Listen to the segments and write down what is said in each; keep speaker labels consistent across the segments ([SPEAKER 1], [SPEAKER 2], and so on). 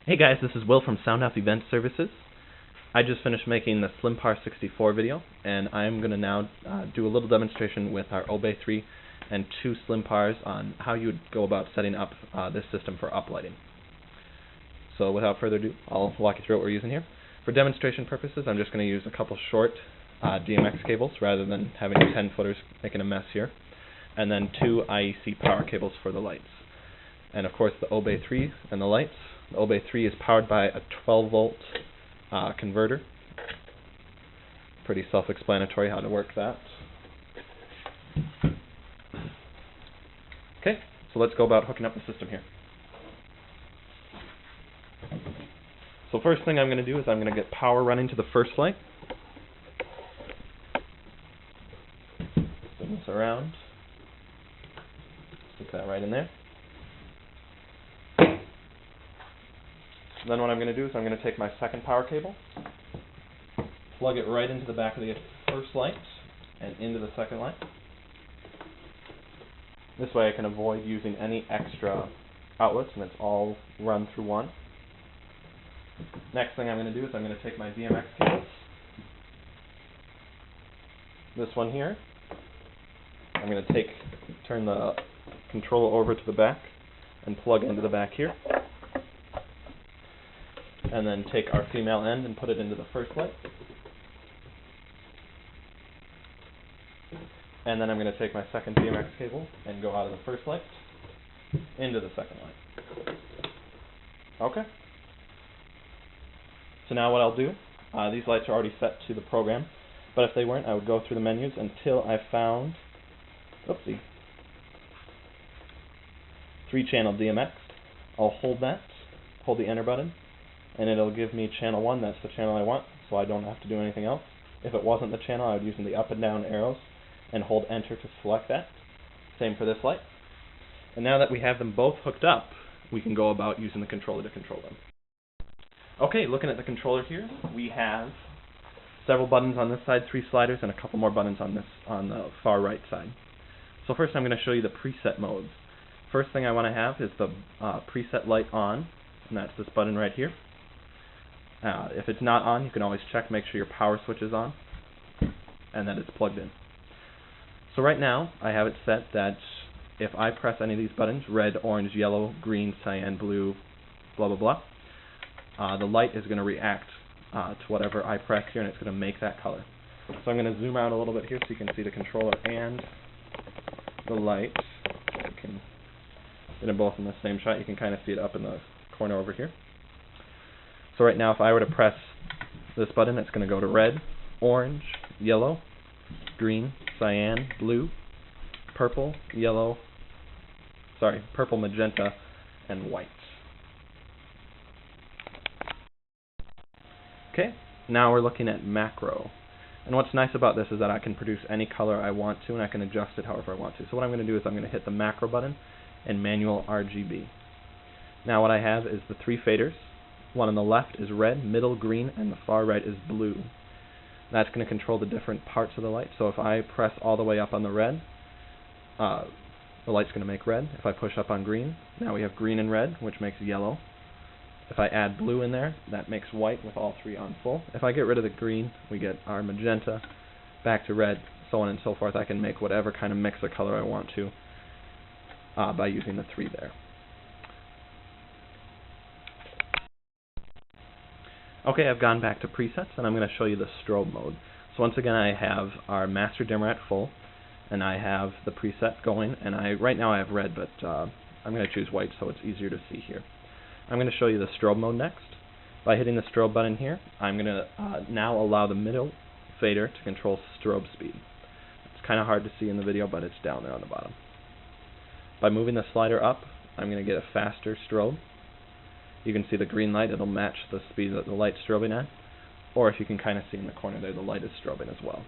[SPEAKER 1] Hey guys, this is Will from Soundhouse Event Services. I just finished making the Slim Par 64 video, and I'm going to now do a little demonstration with our Obey 3 and 2 Slim Pars on how you would go about setting up this system for uplighting. So without further ado, I'll walk you through what we're using here. For demonstration purposes, I'm just going to use a couple short DMX cables rather than having 10-footers making a mess here, and then 2 IEC power cables for the lights. And of course the Obey 3 and the lights. The Obey 3 is powered by a 12-volt converter. Pretty self-explanatory how to work that. Okay, so let's go about hooking up the system here. So first thing I'm going to do is I'm going to get power running to the first light. Spin this around. Stick that right in there. Then what I'm going to do is I'm going to take my second power cable, plug it right into the back of the first light and into the second light. This way I can avoid using any extra outlets, and it's all run through one. Next thing I'm going to do is I'm going to take my DMX cables, this one here, I'm going to turn the controller over to the back and plug into the back here. And then take our female end and put it into the first light. And then I'm going to take my second DMX cable and go out of the first light into the second light. Okay. So now what I'll do, these lights are already set to the program, but if they weren't, I would go through the menus until I found, 3-channel DMX. I'll hold the enter button, and it'll give me channel 1, that's the channel I want, so I don't have to do anything else. If it wasn't the channel, I would use the up and down arrows and hold enter to select that. Same for this light. And now that we have them both hooked up, we can go about using the controller to control them. Okay, looking at the controller here, we have several buttons on this side, 3 sliders, and a couple more buttons on the far right side. So first I'm going to show you the preset modes. First thing I want to have is the preset light on, and that's this button right here. If it's not on, you can always check, make sure your power switch is on, and that it's plugged in. So right now, I have it set that if I press any of these buttons, red, orange, yellow, green, cyan, blue, blah, blah, blah, the light is going to react to whatever I press here, and it's going to make that color. So I'm going to zoom out a little bit here so you can see the controller and the light. You can get them both in the same shot. You can kind of see it up in the corner over here. So right now, if I were to press this button, it's going to go to red, orange, yellow, green, cyan, blue, purple, purple, magenta, and white. Okay, now we're looking at macro. And what's nice about this is that I can produce any color I want to, and I can adjust it however I want to. So what I'm going to do is I'm going to hit the macro button and manual RGB. Now what I have is the 3 faders. One on the left is red, middle green, and the far right is blue. That's going to control the different parts of the light. So if I press all the way up on the red, the light's going to make red. If I push up on green, now we have green and red, which makes yellow. If I add blue in there, that makes white with all 3 on full. If I get rid of the green, we get our magenta, back to red, so on and so forth. I can make whatever kind of mix of color I want to by using the 3 there. Okay, I've gone back to presets, and I'm going to show you the strobe mode. So once again, I have our master dimmer at full, and I have the preset going, and right now I have red, but I'm going to choose white so it's easier to see here. I'm going to show you the strobe mode next. By hitting the strobe button here, I'm going to now allow the middle fader to control strobe speed. It's kind of hard to see in the video, but it's down there on the bottom. By moving the slider up, I'm going to get a faster strobe. You can see the green light, it'll match the speed that the light's strobing at. Or if you can kind of see in the corner there, the light is strobing as well.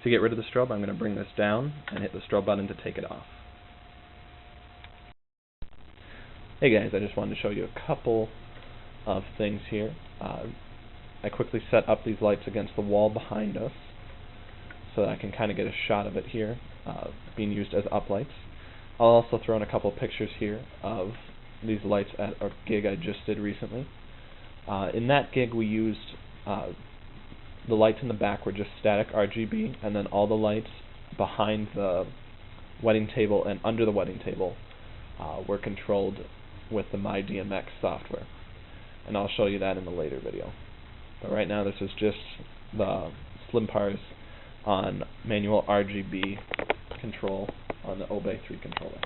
[SPEAKER 1] To get rid of the strobe, I'm going to bring this down and hit the strobe button to take it off. Hey guys, I just wanted to show you a couple of things here. I quickly set up these lights against the wall behind us so that I can kind of get a shot of it here being used as uplights. I'll also throw in a couple pictures here of these lights at a gig I just did recently. In that gig we used the lights in the back were just static RGB, and then all the lights behind the wedding table and under the wedding table were controlled with the MyDMX software. And I'll show you that in the later video. But right now this is just the Slim Pars on manual RGB control on the Obey 3 controller.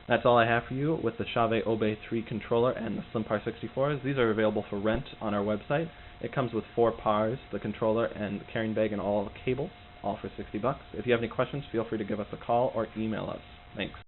[SPEAKER 1] That's all I have for you with the Chauvet Obey 3 controller and the Slim Par 64s. These are available for rent on our website. It comes with 4 pars, the controller, and the carrying bag, and all the cables, all for $60. If you have any questions, feel free to give us a call or email us. Thanks.